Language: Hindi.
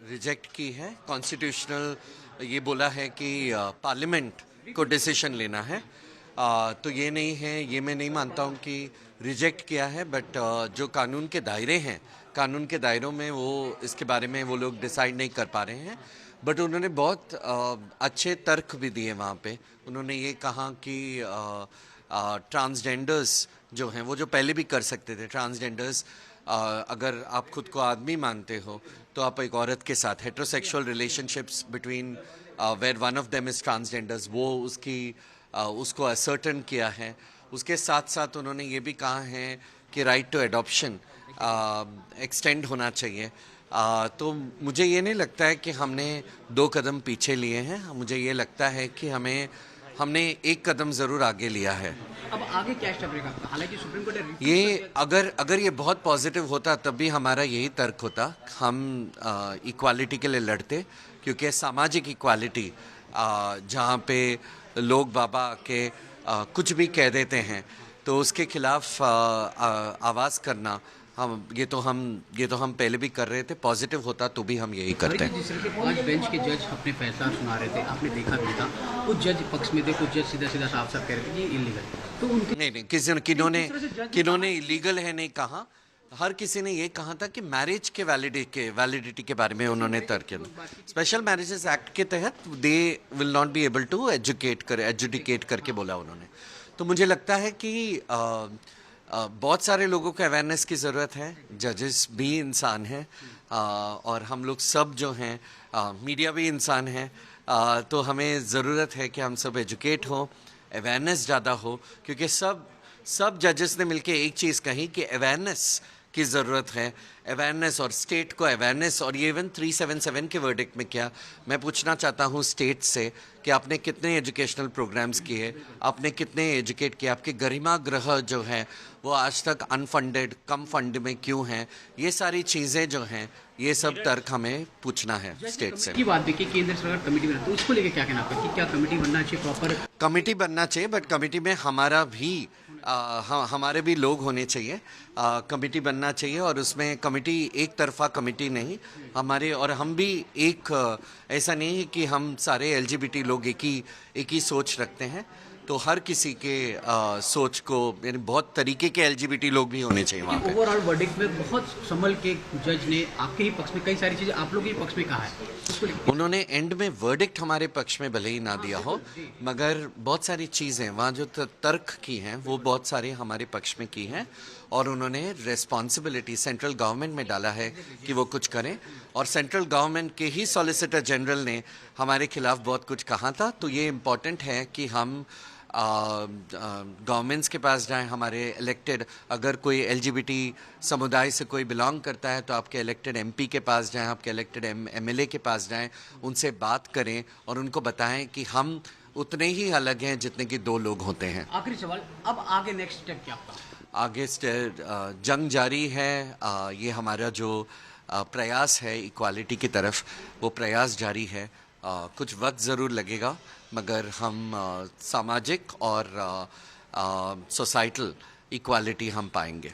रिजेक्ट की है। कॉन्स्टिट्यूशनल ये बोला है कि पार्लियामेंट को डिसीजन लेना है। तो ये नहीं है, ये मैं नहीं मानता हूँ कि रिजेक्ट किया है, बट जो कानून के दायरे हैं, कानून के दायरों में वो इसके बारे में वो लोग डिसाइड नहीं कर पा रहे हैं। बट उन्होंने बहुत अच्छे तर्क भी दिए वहाँ पे। उन्होंने ये कहा कि ट्रांसजेंडर्स जो हैं वो जो पहले भी कर सकते थे, ट्रांसजेंडर्स अगर आप खुद को आदमी मानते हो तो आप एक औरत के साथ heterosexual relationships between where one of them is transgenders, वो उसको असर्टन किया है। उसके साथ साथ उन्होंने ये भी कहा है कि राइट टू एडॉप्शन एक्सटेंड होना चाहिए। तो मुझे ये नहीं लगता है कि हमने 2 कदम पीछे लिए हैं। मुझे ये लगता है कि हमने एक कदम ज़रूर आगे लिया है। अब आगे क्या स्टेप रहेगा? हालांकि सुप्रीम कोर्ट ये अगर ये बहुत पॉजिटिव होता तब भी हमारा यही तर्क होता, हम इक्वालिटी के लिए लड़ते, क्योंकि सामाजिक इक्वालिटी जहाँ पे लोग बाबा के कुछ भी कह देते हैं तो उसके खिलाफ आवाज़ करना, ये तो हम पहले भी कर रहे थे। पॉजिटिव होता तो भी हम यही करते हैं। जिस तरह के 5 बेंच के जज अपने फैसला सुना रहे थे, आपने देखा भी था, कुछ जज पक्ष में थे, कुछ जज सीधा सीधा साफ साफ कह रहे थे ये इलीगल। तो उनके नहीं, किन्होंने इलीगल है नहीं कहा। हर किसी ने ये कहा था कि मैरिज के वैलिडिटी के बारे में उन्होंने तर्क किया। स्पेशल मैरिजेस एक्ट के तहत they will not be able to adjudicate करके बोला उन्होंने। तो मुझे लगता है कि बहुत सारे लोगों को अवेयरनेस की ज़रूरत है। जजेस भी इंसान हैं और हम लोग सब जो हैं, मीडिया भी इंसान है। तो हमें ज़रूरत है कि हम सब एजुकेट हों, अवेयरनेस ज़्यादा हो, क्योंकि सब जजेस ने मिलके एक चीज़ कही कि अवेयरनेस की ज़रूरत है। अवेयरनेस और स्टेट को अवेयरनेस, और ये इवन 377 के वर्डिक्ट में क्या मैं पूछना चाहता हूँ स्टेट से कि आपने कितने एजुकेशनल प्रोग्राम्स किए, आपने कितने एजुकेट किए, आपके गरिमा गृह जो है वो आज तक अनफंडेड, कम फंड में क्यों हैं? ये सारी चीज़ें जो हैं, ये सब तर्क हमें पूछना है स्टेट से। की बात देखिए, केंद्र सरकार कमेटी बना, तो उसको लेके क्या कहना आपका कि क्या कमेटी बनना चाहिए? प्रॉपर कमेटी बनना चाहिए, बट कमेटी में हमारे भी लोग होने चाहिए। कमेटी बनना चाहिए और उसमें कमेटी एक तरफा कमेटी नहीं, हमारे और हम भी ऐसा नहीं है कि हम सारे एलजीबीटी लोग एक ही सोच रखते हैं। तो हर किसी के सोच को, यानी बहुत तरीके के एलजीबीटी लोग भी होने चाहिए वहाँ पे। ओवरऑल वर्डिक्ट में बहुत संभल के जज ने आपके ही पक्ष में कई सारी चीजें आप लोगों के पक्ष में कहा है। उन्होंने एंड में वर्डिक्ट हमारे पक्ष में भले ही ना दिया हो, मगर बहुत सारी चीज़ें वहाँ जो तर्क की हैं वो बहुत सारी हमारे पक्ष में की हैं। और उन्होंने रिस्पॉन्सिबिलिटी सेंट्रल गवर्नमेंट में डाला है कि वो कुछ करें। और सेंट्रल गवर्नमेंट के ही सॉलिसिटर जनरल ने हमारे खिलाफ बहुत कुछ कहा था। तो ये इम्पॉर्टेंट है कि हम गवर्नमेंट्स के पास जाएं, हमारे इलेक्टेड, अगर कोई एलजीबीटी समुदाय से कोई बिलोंग करता है तो आपके इलेक्टेड एमपी के पास जाएं, आपके इलेक्टेड एमएलए के पास जाएं, उनसे बात करें और उनको बताएं कि हम उतने ही अलग हैं जितने कि 2 लोग होते हैं। आखिरी सवाल, अब आगे नेक्स्ट स्टेप क्या आपका? आगे जंग जारी है। ये हमारा जो प्रयास है इक्वालिटी की तरफ, वो प्रयास जारी है। कुछ वक्त ज़रूर लगेगा, मगर हम सामाजिक और सोसाइटल इक्वालिटी हम पाएंगे।